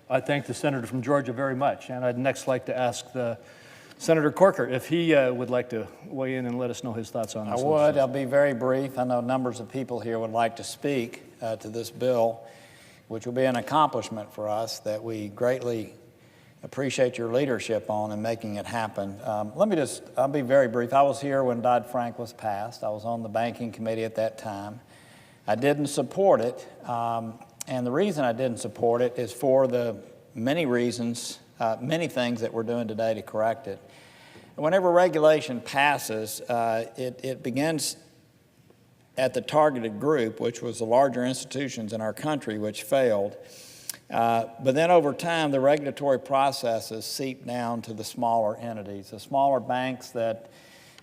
I thank the senator from Georgia very much, and I'd next like to ask Senator Corker if he would like to weigh in and let us know his thoughts on this. I would. I'll be very brief. I know numbers of people here would like to speak to this bill, which will be an accomplishment for us that we greatly appreciate your leadership on and making it happen. I'll be very brief. I was here when dodd-frank was passed. I was on the banking committee at that time. I didn't support it, and the reason I didn't support it is for the many reasons, many things that we're doing today to correct it. Whenever regulation passes, it begins at the targeted group, which was the larger institutions in our country which failed. But then over time, the regulatory processes seep down to the smaller entities, the smaller banks that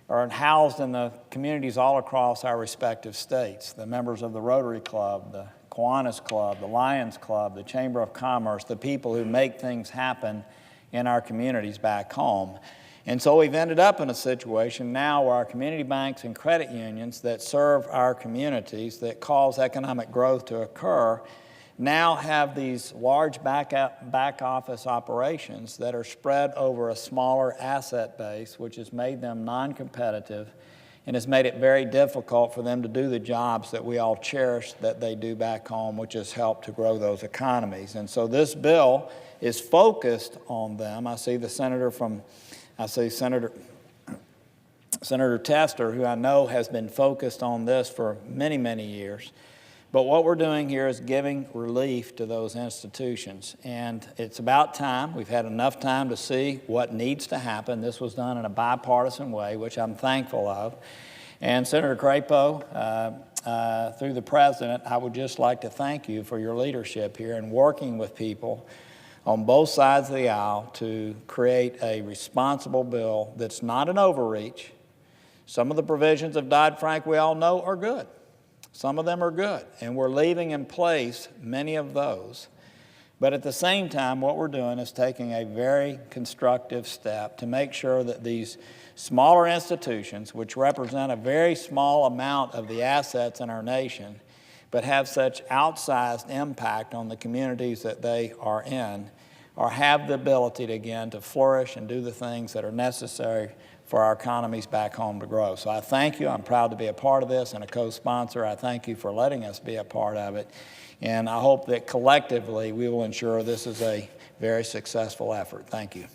are housed in the communities all across our respective states, the members of the Rotary Club, the Kiwanis Club, the Lions Club, the Chamber of Commerce, the people who make things happen in our communities back home. And so we've ended up in a situation now where our community banks and credit unions that serve our communities, that cause economic growth to occur, now have these large back office operations that are spread over a smaller asset base, which has made them non-competitive and has made it very difficult for them to do the jobs that we all cherish that they do back home, which has helped to grow those economies. And so this bill is focused on them. I see Senator Tester, who I know has been focused on this for many, many years. But what we're doing here is giving relief to those institutions. And it's about time. We've had enough time to see what needs to happen. This was done in a bipartisan way, which I'm thankful of. And Senator Crapo, through the President, I would just like to thank you for your leadership here in working with people on both sides of the aisle to create a responsible bill that's not an overreach. Some of the provisions of Dodd-Frank we all know are good. Some of them are good, and we're leaving in place many of those. But at the same time, what we're doing is taking a very constructive step to make sure that these smaller institutions, which represent a very small amount of the assets in our nation, but have such outsized impact on the communities that they are in, or have the ability to, again, to flourish and do the things that are necessary for our economies back home to grow. So I thank you. I'm proud to be a part of this and a co-sponsor. I thank you for letting us be a part of it. And I hope that collectively we will ensure this is a very successful effort. Thank you.